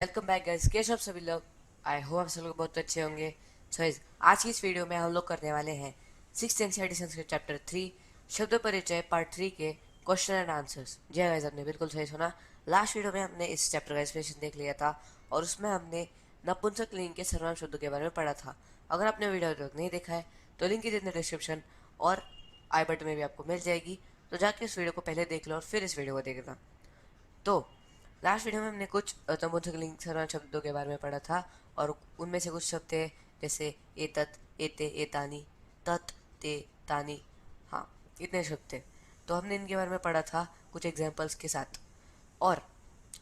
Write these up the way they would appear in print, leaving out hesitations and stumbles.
Welcome back guys, कैसे आप सभी लोग। आई होप आप सब लोग बहुत अच्छे होंगे। आज की इस वीडियो में हम लोग करने वाले हैं सिक्स एनसीईआरटी संस्कृत चैप्टर 3 शब्द परिचय पार्ट 3 के क्वेश्चन एंड आंसर्स। जी गाइस, आपने बिल्कुल सही सुना। लास्ट वीडियो में हमने इस चैप्टर का एक्सप्लेनेशन देख लिया था और उसमें हमने नपुंसक लिंग के सर्वनाम शब्दों के बारे में पढ़ा था। अगर आपने वीडियो अभी तक नहीं देखा है तो link is in the description और आई बटन में भी आपको मिल जाएगी, तो जाके उस वीडियो को पहले देख लो और फिर इस वीडियो को देखना। तो लास्ट वीडियो में हमने कुछ तमोथक लिंग सर्वनाम शब्दों के बारे में पढ़ा था और उनमें से कुछ शब्द थे जैसे एतत, एते, एतानी, तत, ते, तानी। हाँ, इतने शब्द थे। तो हमने इनके बारे में पढ़ा था कुछ एग्जाम्पल्स के साथ। और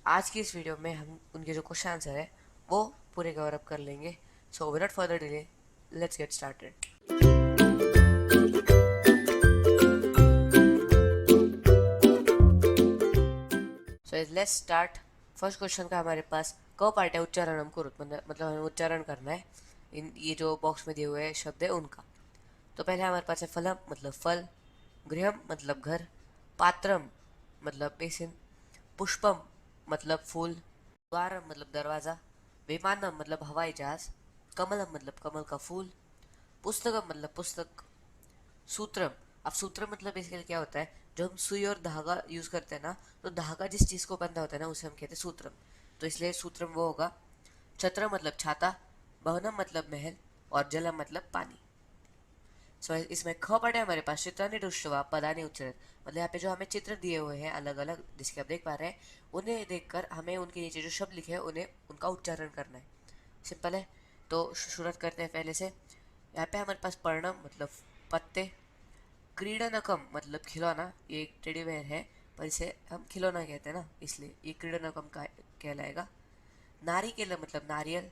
आज की इस वीडियो में हम उनके जो क्वेश्चन आंसर है वो पूरे कवर अप कर लेंगे। So without further delay, let's get started. So let's start. First question का हमारे पास क पार्ट है उच्चारणम कुरुत, मतलब हमें उच्चारण करना है इन ये जो बॉक्स में दिए हुए शब्द है उनका। तो पहले हमारे पास है फलम मतलब फल, गृहम मतलब घर, पात्रम मतलब बेसिन, पुष्पम मतलब फूल, द्वारम मतलब दरवाज़ा, विमानम मतलब हवाई जहाज, कमलम मतलब कमल का फूल, पुस्तकम मतलब पुस्तक, सूत्रम। अब सूत्रम मतलब बेसिकली क्या होता है, जो हम सुई और धागा यूज करते हैं ना, तो धागा जिस चीज को बंधा होता है ना उसे हम कहते हैं सूत्रम। तो इसलिए सूत्रम वो होगा। छत्र मतलब छाता, भवनम मतलब महल और जलम मतलब पानी। सो इसमें ख पड़े हमारे पास चित्रानि दृष्टवा पदानि उच्चरत, मतलब यहाँ पे जो हमें चित्र दिए हुए हैं अलग अलग जिसके आप देख पा रहे हैं, उन्हें देखकर हमें उनके नीचे जो शब्द लिखे हैं उन्हें उनका उच्चारण करना है। सिंपल है। तो शुरुआत करते हैं पहले से। यहाँ पे हमारे पास पर्णम मतलब पत्ते, क्रीडनकम मतलब खिलौना, ये एक टेडी बेयर है पर इसे हम खिलौना कहते हैं ना, इसलिए ये क्रीडनकम का कहलाएगा। नारिकेल मतलब नारियल,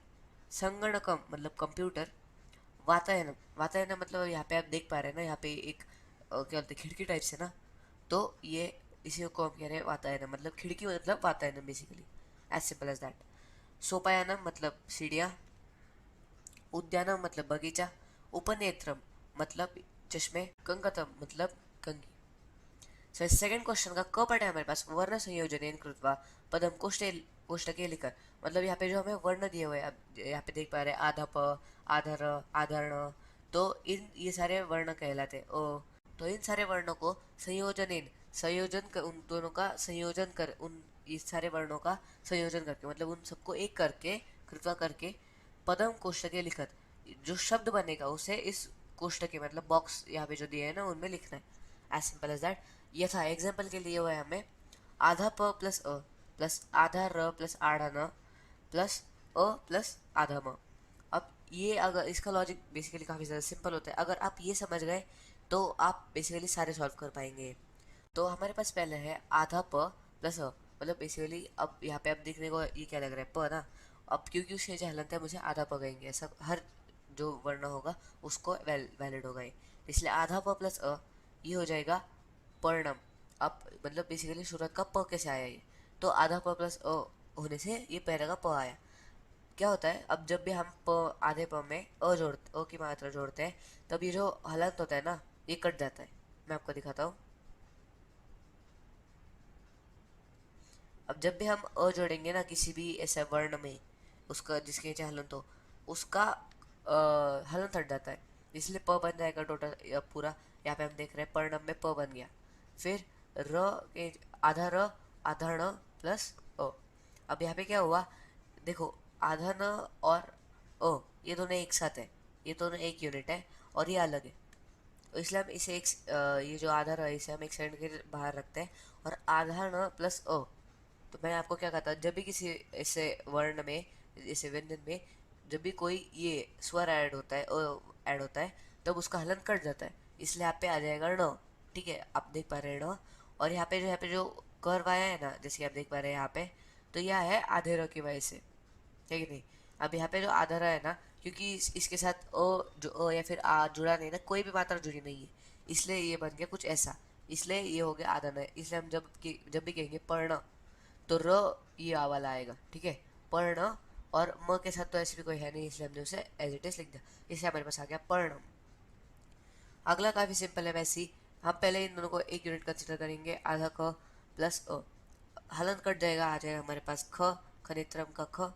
संगणकम मतलब कंप्यूटर, वातायनम, वातायनम मतलब यहाँ पे आप देख पा रहे हैं ना, यहाँ पे एक क्या बोलते हैं खिड़की टाइप से ना, तो ये इसी को हम कह रहे हैं वातायनम, मतलब खिड़की मतलब वातायनम basically, as simple as that. सोपायनम मतलब सीढ़ियाँ, उद्यानम मतलब बगीचा, उपनेत्रम मतलब चश्मे, कंगतम मतलब कंघी। सो सेकंड क्वेश्चन का क पार्ट है हमारे पास वर्ण संयोजन कृत्वा पदम कोष्टे कोष्टके लिखकर, मतलब यहाँ पे जो हमें वर्ण दिए हुए हैं, आप यहाँ पे देख पा रहे हैं आधा प, आधा र, आधा ण, तो इन ये सारे वर्ण कहलाते हैं। ओ तो इन सारे वर्णों को संयोजन कर, उन दोनों का संयोजन कर, उन इस सारे वर्णों का संयोजन करके, मतलब उन सबको एक करके कृत्वा करके पदम कोष्टके लिखत, जो शब्द बनेगा उसे इस कोष्टके मतलब बॉक्स यहाँ पे जो दिए है ना उनमें लिखना है। As simple as that. ये था एग्जाम्पल के लिए हुआ है हमें आधा प प्लस अ प्लस आधा र प्लस आधा न प्लस अ प्लस आधा म। अब ये अगर इसका लॉजिक बेसिकली काफ़ी ज़्यादा सिंपल होता है, अगर आप ये समझ गए तो आप बेसिकली सारे सॉल्व कर पाएंगे। तो हमारे पास पहले है आधा प प्लस अ, मतलब बेसिकली अब यहाँ पे आप देखने को ये क्या लग रहा है प ना। अब क्योंकि उसके जो हलंत है मुझे आधा प कहेंगे, ऐसा हर जो वर्ण होगा उसको वैलिड होगा ये, इसलिए आधा प प्लस अ ये हो जाएगा पर्णम। अब मतलब बेसिकली शुरुआत का प कैसे आया ये, तो आधा प प्लस अ होने से ये पहले का प आया। क्या होता है, अब जब भी हम प आधे प में अ की मात्रा जोड़ते हैं तब ये जो हलंत होता है ना ये कट जाता है। मैं आपको दिखाता हूँ। अब जब भी हम अ जोड़ेंगे ना किसी भी ऐसे वर्ण में, उसका जिसके नीचे हलंत हो उसका हलंत हट जाता है, इसलिए प बन जाएगा टोटल पूरा। यहाँ पे हम देख रहे हैं पर्णम में प बन गया। फिर र के आधा र आधा ण प्लस अ। अब यहाँ पे क्या हुआ, देखो आधा न और अ ये दोनों एक साथ है, ये दोनों एक यूनिट है और ये अलग है। तो इसलिए हम इसे एक ये जो आधा र इसे हम एक साइड के बाहर रखते हैं और आधा न प्लस अ। तो मैंने आपको क्या कहा था, जब भी किसी ऐसे वर्ण में, ऐसे व्यंजन में जब भी कोई ये स्वर ऐड होता है ऐड होता है तब उसका हलन कट जाता है, इसलिए यहाँ पे आ जाएगा ण। ठीक है, आप देख पा रहे हैं ण। और यहाँ पे जो कर्व आया है ना, जैसे कि आप देख पा रहे हैं यहाँ पे, तो यह है आधे र की वजह से, है कि नहीं। अब यहाँ पे जो आधा र है ना, क्योंकि इसके साथ जो या फिर आ जुड़ा नहीं ना, कोई भी मात्रा जुड़ी नहीं है, इसलिए ये बन गया कुछ ऐसा, इसलिए ये हो गया आधा न। इसलिए हम जब भी कहेंगे पर्ण तो र ये आ वाला आएगा, ठीक है, पर्ण। और म के साथ तो ऐसे भी कोई है नहीं, इसलिए हमने उसे एज इट इज लिख दिया, इसलिए हमारे पास आ गया पर्णम। अगला काफी सिंपल है वैसे ही। हम पहले इन दोनों को एक यूनिट कंसिडर करेंगे, आधा क प्लस अ, हलन कट जाएगा, आ जाएगा हमारे पास ख खनित्रम का ख,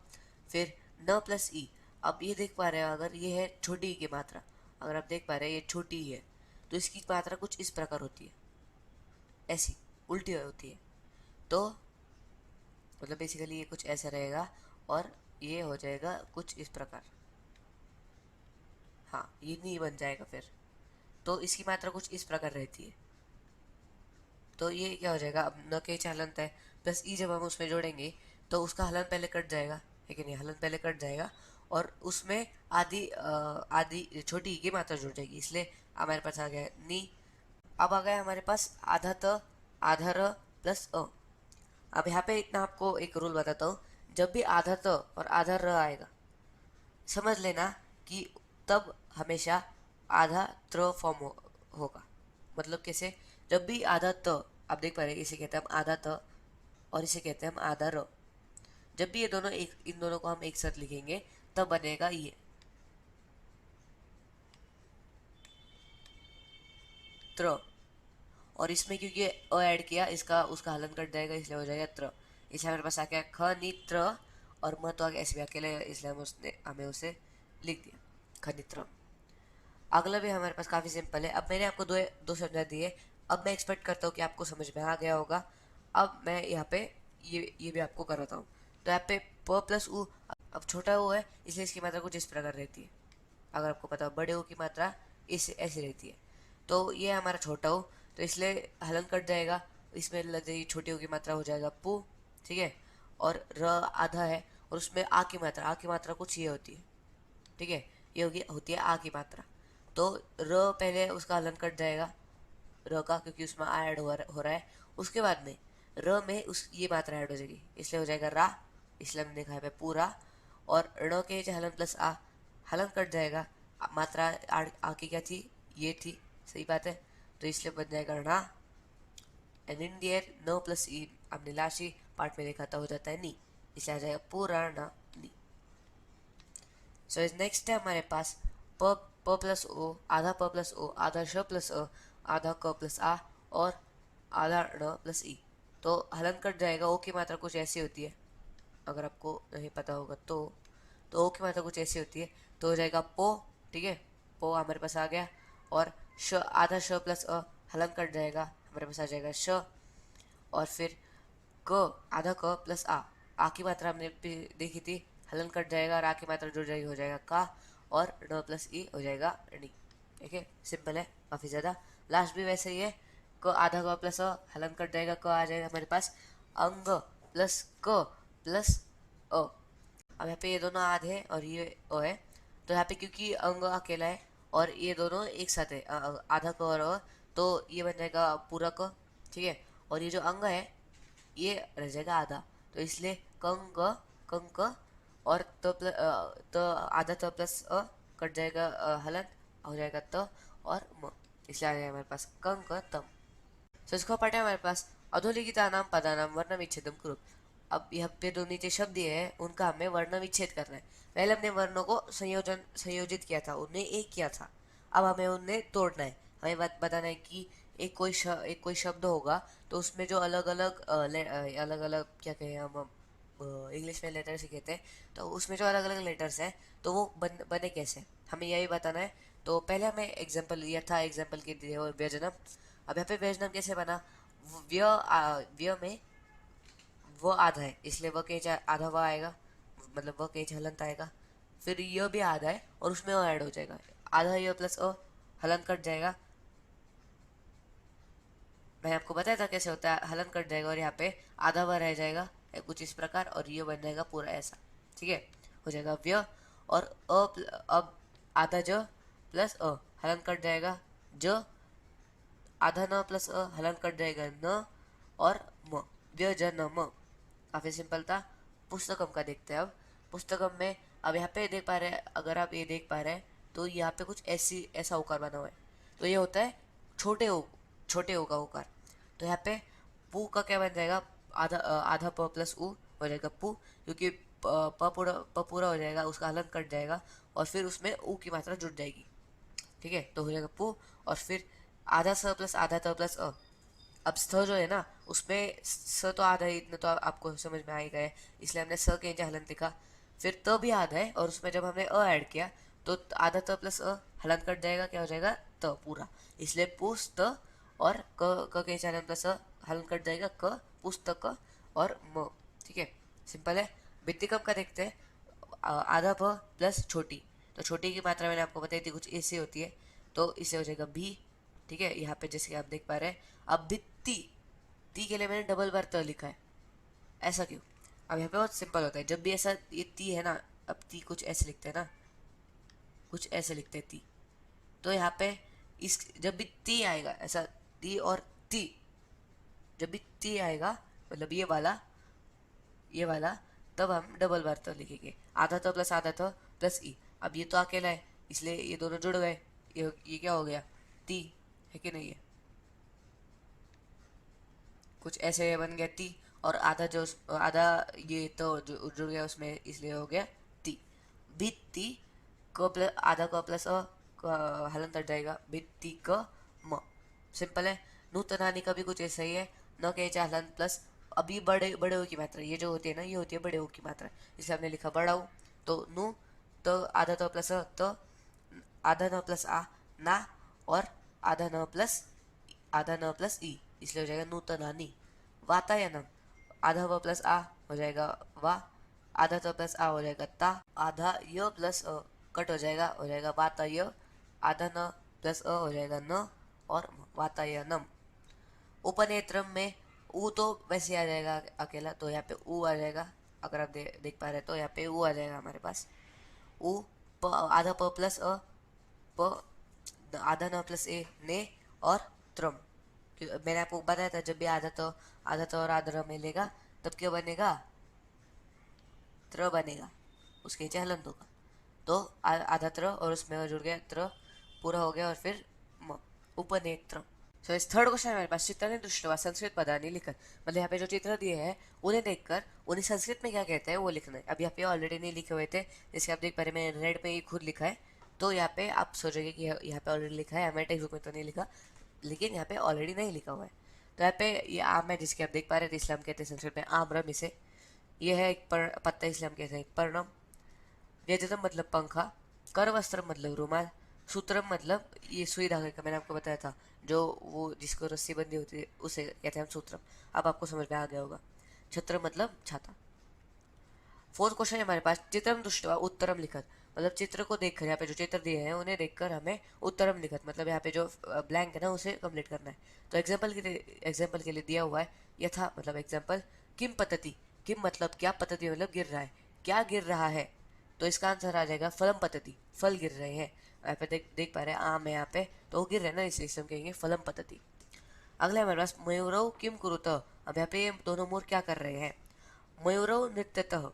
फिर न प्लस ई। अब ये देख पा रहे हैं, अगर ये है छोटी ई की मात्रा, अगर आप देख पा रहे हैं ये छोटी ई है, तो इसकी मात्रा कुछ इस प्रकार होती है, ऐसी उल्टी होती है। तो मतलब बेसिकली ये कुछ ऐसा रहेगा और ये हो जाएगा कुछ इस प्रकार। हाँ, ये नहीं बन जाएगा फिर। तो इसकी मात्रा कुछ इस प्रकार रहती है। तो ये क्या हो जाएगा, अब न के हलंत है प्लस ई, जब हम उसमें जोड़ेंगे तो उसका हलन पहले कट जाएगा, है कि नहीं, हलन पहले कट जाएगा और उसमें आधी छोटी ई की मात्रा जुड़ जाएगी, इसलिए हमारे पास आ गया नी। अब आ गया हमारे पास आधा त, आधा र प्लस अ। अब यहाँ पे इतना आपको एक रूल बताता हूँ, जब भी आधा त और आधा र आएगा, समझ लेना कि तब हमेशा आधा त्र फॉर्म होगा। मतलब कैसे, जब भी आधा त, आप देख पा रहे हैं इसे कहते हैं हम आधा त और इसे कहते हैं हम आधा र। जब भी ये दोनों एक, इन दोनों को हम एक साथ लिखेंगे तब बनेगा ये त्र। और इसमें क्योंकि अ ऐड किया, इसका उसका हलन कट जाएगा, इसलिए हो जाएगा त्र। इसलिए हमारे पास आ गया ख नी त्र, और म तो आगे ऐसे भी अकेले, इसलिए हमें उसे लिख दिया खनित्र। अगला भी हमारे पास काफ़ी सिंपल है। अब मैंने आपको दो समझा दिए, अब मैं एक्सपेक्ट करता हूँ कि आपको समझ में आ गया होगा। अब मैं यहाँ पे ये भी आपको कराता हूँ। तो यहाँ पे प प्लस उ, अब छोटा ऊ है इसलिए इसकी मात्रा कुछ इस प्रकार रहती है। अगर आपको पता हो बड़े ऊ की मात्रा इस ऐसी रहती है। तो ये हमारा छोटा ऊ, तो इसलिए हलन कट जाएगा, इसमें लग जाएगी छोटी ऊ की मात्रा, हो जाएगा पू, ठीक है। और र आधा है और उसमें आ की मात्रा कुछ ये होती है, ठीक है, ये होती है आ की मात्रा। तो र पहले उसका हलन कट जाएगा, र का, क्योंकि उसमें आ ऐड हो रहा है। उसके बाद में र में उस ये मात्रा ऐड हो जाएगी, इसलिए हो जाएगा रा, इसलिए हमने लिखा है पूरा। और ण के नीचे हलन प्लस आ, हलन कट जाएगा, मात्रा आ की क्या थी, ये थी, सही बात है, तो इसलिए बन जाएगा णा। एंड इन दियर न प्लस ई, हमने लास्ट ही पार्ट में देखा था, हो जाता है नी, इसलिए आ जाएगा पूरा णा नी। सो इस नेक्स्ट है हमारे पास प प्लस ओ, आधा प प्लस ओ, आधा श प्लस अ, आधा क प्लस आ और आधा ण प्लस ई। तो हलन कट जाएगा, ओ की मात्रा कुछ ऐसी होती है, अगर आपको नहीं पता होगा तो ओ की मात्रा कुछ ऐसी होती है, तो हो जाएगा पो, ठीक है, पो हमारे पास आ गया। और श, आधा श प्लस अ, हलन कट जाएगा, हमारे पास आ जाएगा श। और फिर क, आधा क प्लस आ की मात्रा हमने देखी थी, हलन कट जाएगा और आ की मात्रा जुड़ जाएगी, हो जाएगा का, और ण प्लस ई हो जाएगा णी। ठीक है, सिंपल है काफ़ी ज़्यादा। लास्ट भी वैसे ही है, क आधा क प्लस अ, हलन कट जाएगा, क आ जाएगा हमारे पास अंग प्लस क प्लस अ। अब यहाँ पे ये दोनों आधे हैं और ये अ है, तो यहाँ पे क्योंकि अंग अकेला है और ये दोनों एक साथ है, आधा क और अ, तो ये बन जाएगा पूरा क, ठीक है। और ये जो अंग है ये रह जाएगा आधा, तो इसलिए कंग कंक, और तो आधा त प्लस अ कट जाएगा, हलन हो जाएगा त और म, इसलिए आ जाएगा हमारे पास कंक तम। तो इसका पार्ट है हमारे पास अधोलिखितानां पदानां वर्णविच्छेदम कुरु। अब यहाँ पे दो नीचे शब्द दिए हैं, उनका हमें वर्ण विच्छेद करना है। पहले हमने वर्णों को संयोजित किया था, उन्हें एक किया था, अब हमें उन्हें तोड़ना है। हमें बताना है कि एक कोई शब्द होगा, तो उसमें जो अलग अलग अलग अलग क्या कहें हम, इंग्लिश में लेटर्स ही कहते हैं, तो उसमें जो अलग अलग लेटर्स हैं तो वो बने कैसे, हमें यही बताना है। तो पहले हमें एग्जाम्पल लिया था, एग्जाम्पल के दिए हुए व्यंजनम। अब यहाँ पे व्यंजनम कैसे बना, व्य में वो आधा है, इसलिए वह के आधा वह आएगा, मतलब वह के हलंत आएगा। फिर य भी आधा है और उसमें वो ऐड हो जाएगा, आधा य प्लस अ, हलन कट जाएगा। मैंने आपको बताया था कैसे होता है, हलन कट जाएगा और यहाँ पे आधा वह रह जाएगा कुछ इस प्रकार, और ये बन जाएगा पूरा ऐसा, ठीक है, हो जाएगा व्य। और अब आधा ज प्लस अ, हलन कट जाएगा, ज, आधा न प्लस अ, हलन कट जाएगा न, और म, व्य ज न म। काफ़ी सिंपल था। पुस्तकम का देखते हैं अब। पुस्तकम में अब यहाँ पे देख पा रहे हैं, अगर आप ये देख पा रहे हैं तो यहाँ पे कुछ ऐसा उकार बना हुआ है, तो ये होता है छोटे ओ का उकार। तो यहाँ पे पू का क्या बन जाएगा, आधा प प्लस उ हो जाएगा पू, क्योंकि प पूरा हो जाएगा, उसका हलन कट जाएगा और फिर उसमें ऊ की मात्रा जुड़ जाएगी, ठीक है, तो हो जाएगा पू। और फिर आधा स प्लस आधा त प्लस अ, अब स्थ जो है ना उसमें स तो आधा है, इतना तो आपको समझ में आ ही गया है, इसलिए हमने स के नीचे हलंत लिखा। फिर त भी आधा है और उसमें जब हमने अ ऐड किया तो आधा त प्लस अ हलंत कट जाएगा, क्या हो जाएगा त पूरा, इसलिए पुस त और क के नीचे हलंत प्लस अ हलंत कट जाएगा क, पुस्तक और म। ठीक है, सिंपल है। भित्तिकम का देखते हैं, आधा भ प्लस छोटी, तो छोटी की मात्रा मैंने आपको बताई थी कुछ ऐसी होती है, तो इससे हो जाएगा भी। ठीक है, यहाँ पे जैसे कि आप देख पा रहे हैं। अब भित्ति, ती के लिए मैंने डबल बार त लिखा है, ऐसा क्यों? अब यहाँ पे बहुत सिंपल होता है, जब भी ऐसा ये ती है ना, अब ती कुछ ऐसे लिखते हैं ना, कुछ ऐसे लिखते हैं ती, तो यहाँ पे इस जब भी ती आएगा ऐसा, ती और ती, जब भी ती आएगा मतलब ये वाला, तब हम डबल बार तो लिखेंगे, आधा तो प्लस आधा तो प्लस ई। अब ये तो अकेला है इसलिए ये दोनों जुड़ गए, ये क्या हो गया ती, है कि नहीं है? कुछ ऐसे बन गया ती, और आधा जो आधा ये तो जो जुड़ गया उसमें, इसलिए हो गया ती। भित्ति क प्लस आधा क प्लस अ हलन तट जाएगा, भित्ति क म। सिंपल है। नूतनानी का भी कुछ ऐसा ही है, न के चा हलन प्लस, अभी बड़े बड़े ओ की मात्रा ये जो होती है ना, ये होती है बड़े ओ की मात्रा, इसलिए हमने लिखा बड़ा ऊ, तो नु, तो आधा तो प्लस अ तो, आधा न प्लस आ ना, और आधा न प्लस ई, इसलिए हो जाएगा नूतनानी। वातायनम, आधा व प्लस आ हो जाएगा वा, आधा तो प्लस आ हो जाएगा ता, आधा य प्लस अ कट हो जाएगा वाताय, आधा न प्लस अ हो जाएगा न, और वातायनम। उपनेत्रम में ऊ तो वैसे आ जाएगा अकेला, तो यहाँ पे ऊ आ जाएगा, अगर आप देख पा रहे तो यहाँ पे ऊ आ जाएगा हमारे पास। ऊ आधा प प्लस अ, प आधा न प्लस ए ने, और त्रम। मैंने आपको बताया था जब भी आधा तो और आधा मिलेगा तब क्या बनेगा, त्र बनेगा, उसके नीचे हलंत होगा, तो आधा त्र और उसमें जुड़ गया त्र, पूरा हो गया, और फिर म, उपनेत्र। सो इस थर्ड क्वेश्चन हमारे पास, चित्राన్ని दृष्ट्वा संस्कृत पदानि लिखत, मतलब यहाँ पे जो चित्र दिए हैं उन्हें देखकर उन्हें संस्कृत में क्या कहते हैं वो लिखना है। अब यहाँ पे ऑलरेडी नहीं लिखे हुए थे, जैसे आप देख पा रहे, मैंने रेड पे ही खुद लिखा है, तो यहाँ पे आप सोचोगे कि यहाँ पे ऑलरेडी लिखा है, हमारे टेक्स्ट बुक में तो नहीं लिखा, लेकिन यहाँ पे ऑलरेडी नहीं लिखा हुआ है। तो यहाँ पे ये आम है जिसके आप देख पा रहे थे, इसलिए हम कहते हैं संस्कृत में आम्रम इसे। ये है एक पत्ता, इसलिए हम कहते हैं पर्णम। व्यजनम मतलब पंखा, कर वस्त्र मतलब रुमाल, सूत्रम मतलब ये सुई धागे का मैंने आपको बताया था, जो वो जिसको रस्सी बंधी होती है उसे कहते हैं हम सूत्रम। अब आपको समझ में आ गया होगा। छत्र मतलब छाता। फोर्थ क्वेश्चन है हमारे पास, चित्रम दृष्ट्वा उत्तरम लिखत, मतलब चित्र को देखकर, यहाँ पे जो चित्र दिए हैं उन्हें देखकर हमें उत्तरम लिखत, मतलब यहाँ पे जो ब्लैंक है ना उसे कंप्लीट करना है। तो एग्जाम्पल के लिए दिया हुआ है यथा, मतलब एग्जाम्पल, किम पतति, किम मतलब क्या, पतति मतलब गिर रहा है, क्या गिर रहा है, तो इसका आंसर आ जाएगा फलम पतति, फल गिर रहे हैं। यहाँ पे देख पा रहे हैं आम है यहाँ पे, तो वो गिर रहे हैं ना, इसलिए हम कहेंगे फलम पतति। अगला हमारे पास, मयूरव किम कुरुत, अब यहाँ पे दोनों मोर क्या कर रहे हैं, मयूरव नृत्यतः,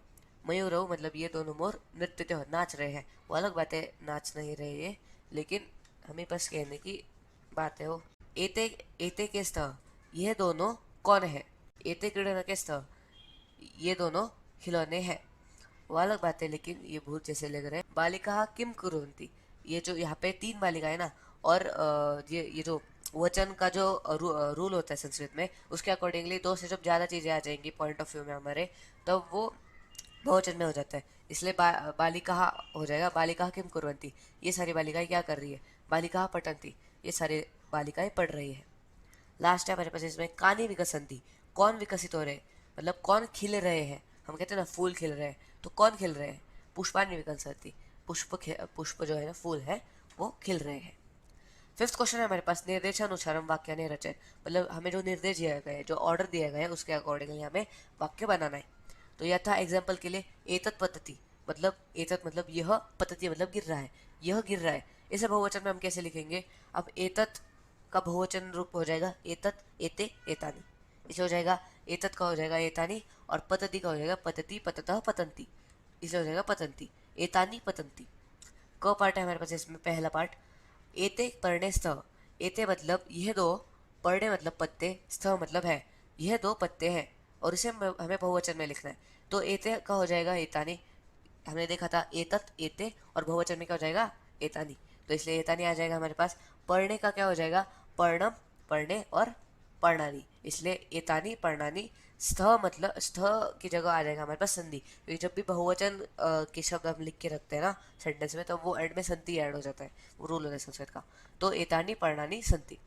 मयूरव मतलब ये दोनों मोर नृत्यतः नाच रहे हैं, वो अलग बात है, नाच नहीं रहे ये, लेकिन हमें बस कहने की बात है वो। एते एते के स्तः, ये दोनों कौन है, एते क्रीडन के स्तः, ये दोनों खिलौने हैं, वो अलग बात है, लेकिन ये भूत जैसे लग रहे हैं। बालिका किम कुरुंती, ये जो यहाँ पे 3 बालिका है ना, और ये जो वचन का जो रूल होता है संस्कृत में, उसके अकॉर्डिंगली दो से जब ज़्यादा चीज़ें आ जाएंगी पॉइंट ऑफ व्यू में हमारे, तब वो बहुवचन में हो जाता है, इसलिए बालिका हो जाएगा, बालिका किम कुर्वन्ति, ये सारी बालिकाएं क्या कर रही है, बालिका पठन्ति, ये सारी बालिकाएं पढ़ रही है। लास्ट है हमारे पास इसमें, कानी विकसंती, कौन विकसित हो रहे हैं, मतलब कौन खिल रहे हैं, हम कहते हैं ना फूल खिल रहे हैं, तो कौन खिल रहे हैं, पुष्पानी विकसंती, पुष्प जो है ना फूल है वो खिल रहे हैं। फिफ्थ क्वेश्चन है हमारे पास, निर्देशानुसारम वाक्य ने रचय, मतलब हमें जो निर्देश दिया गया है, जो ऑर्डर दिया गया है उसके अकॉर्डिंगली हमें वाक्य बनाना है। तो यह था एग्जाम्पल के लिए, एतत पद्धति, मतलब एतत मतलब यह, पद्धति मतलब गिर रहा है, यह गिर रहा है, इसे बहुवचन में हम कैसे लिखेंगे, अब एतत का बहुवचन रूप हो जाएगा एतत एते एतानी, इसे हो जाएगा एतत का हो जाएगा एतानी, और पद्धति का हो जाएगा पतति पततः पतंती, इसे हो जाएगा पतंती, एतानी पतंती। क पार्ट है हमारे पास इसमें, पहला पार्ट, एते पढ़ने स्थ, एते मतलब यह दो, पढ़ने मतलब पत्ते, स्थ मतलब है, यह दो पत्ते हैं, और इसे हमें बहुवचन में लिखना है, तो एते का हो जाएगा एतानी, हमने देखा था एतत एते, और बहुवचन में क्या हो जाएगा एतानी, तो इसलिए एतानी आ जाएगा हमारे पास। पढ़ने का क्या हो जाएगा, पर्णम पढ़ने और पर्णानि, इसलिए एतानि पर्णानि। स्थ मतलब स्थ की जगह आ जाएगा हमारे पास संधि, क्योंकि जब भी बहुवचन के शब्द हम लिख के रखते हैं ना सेंटेंस में, तो वो एंड में संधि ऐड हो जाता है, वो रूल होता है संस्कृत का। तो एतानि पर्णानि संति,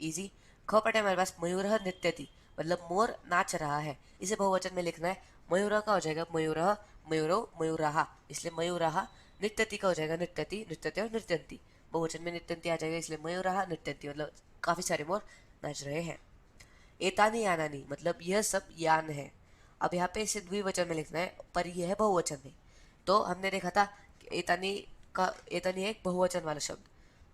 इजी। ख पटे हमारे पास मयूरः नृत्यति, मतलब मोर नाच रहा है, इसे बहुवचन में लिखना है। मयूरः का हो जाएगा मयूरः, मयूरो मयूराः, इसलिए मयूराः। नृत्यति का हो जाएगा नृत्यति, नृत्यते और नृत्यन्ति, बहुवचन में नृत्यन्ति आ जाएगा, इसलिए मयूराः नृत्यन्ति, मतलब काफी सारे मोर नाच रहे हैं। एतानी यानानी, मतलब यह सब यान है। अब यहाँ पे इसे द्विवचन में लिखना है, पर यह है बहुवचन में। तो हमने देखा था कि एतानी का, एतानी है एक बहुवचन वाला शब्द,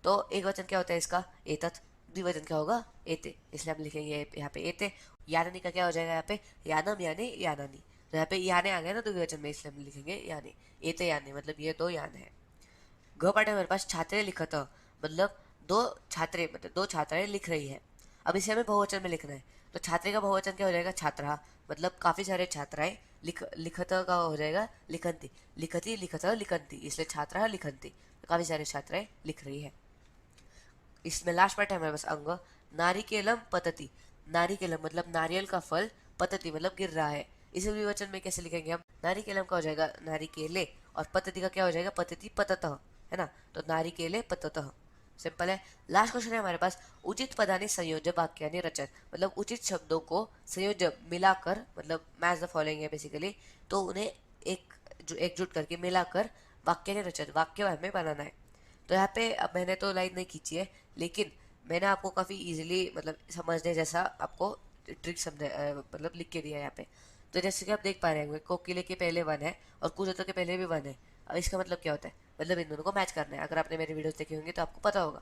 तो एक वचन क्या होता है इसका, एतत्। द्विवचन क्या होगा, एते, इसलिए हम लिखेंगे यहाँ पे एते। यानानी का क्या हो जाएगा यहाँ पे, यानम यानी यानानी, तो यहाँ पे याने आ गए ना द्विवचन में, इसलिए हम लिखेंगे याने, एते याने, मतलब ये दो यान है। घ पाठ में हमारे पास छात्रे लिखत, मतलब दो छात्रे, मतलब दो छात्राएं लिख रही है। अब इसे हमें बहुवचन में लिखना है, तो छात्रे का बहुवचन क्या हो जाएगा, छात्रा, मतलब काफी सारे छात्राएं। लिखत का हो जाएगा लिखंती, लिखती लिखत लिखंती, इसलिए छात्रा लिखंती, तो काफी सारे छात्राएं लिख रही है। इसमें लास्ट पार्ट है हमारे पास अंग, नारिकेलम पतति, नारिकेलम मतलब नारियल का फल, पतति मतलब गिर रहा है, इसे विवचन में कैसे लिखेंगे हम, नारिकेलम का हो जाएगा नारिकेले, और पतति का क्या हो जाएगा, पतति पततः, है ना, तो नारिकेले पततः, सिंपल है। लास्ट क्वेश्चन है हमारे पास, उचित पदानि संयोज्य वाक्यानि रचय, मतलब उचित शब्दों को संयोज्य मिलाकर, मतलब मैच द फॉलोइंग है बेसिकली, तो उन्हें एक जो एकजुट करके मिलाकर वाक्यानि रचय, वाक्य हमें बनाना है। तो यहाँ पे अब मैंने तो लाइन नहीं खींची है, लेकिन मैंने आपको काफ़ी इजीली मतलब समझने जैसा आपको ट्रिक समझा, मतलब लिख के दिया है यहाँ पे। तो जैसे कि आप देख पा रहे होंगे, कोकिले के पहले वन है और कुजतो के पहले भी वन है। अब इसका मतलब क्या होता है, मतलब इन दोनों को मैच करना है। अगर आपने मेरी वीडियोस देखी होंगी तो आपको पता होगा,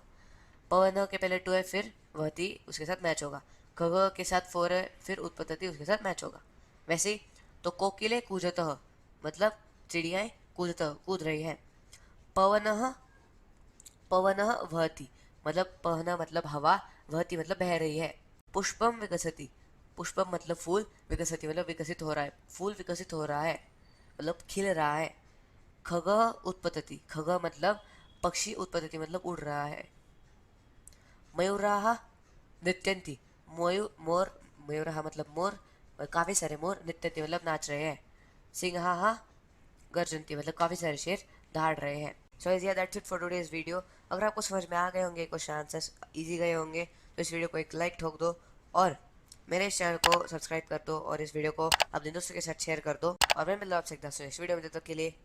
पवन के पहले टू है, फिर वहती उसके साथ मैच होगा, खग के साथ फोर है, फिर उत्पत्ति उसके साथ मैच होगा। वैसे ही तो कोकिले कूजतः, मतलब चिड़ियाएं कूदतः कूद रही है। पवन पवन वहति, मतलब पहना मतलब हवा, वहति मतलब बह रही है। पुष्पम विकसति, पुष्पम मतलब फूल, विकसति मतलब विकसित हो रहा है, फूल विकसित हो रहा है, मतलब खिल रहा है। खग उत्पतति, खग मतलब पक्षी, उत्पतति मतलब उड़ रहा है। मयूराः नृत्यन्ति, मोर, मयूराः मतलब मोर, काफी सारे मोर, नृत्यन्ति मतलब नाच रहे हैं। सिंहाः गर्जन्ति, मतलब काफी सारे शेर दहाड़ रहे हैं। सो या that's it for today's video. अगर आपको समझ में आ गए होंगे, क्वेश्चन आंसर्स इजी गए होंगे, तो इस वीडियो को एक लाइक ठोक दो, और मेरे इस चैनल को सब्सक्राइब कर दो, और इस वीडियो को अपने दोस्तों के साथ शेयर कर दो। और मैं मिलता हूँ आपसे एक इस वीडियो में, तब तक के लिए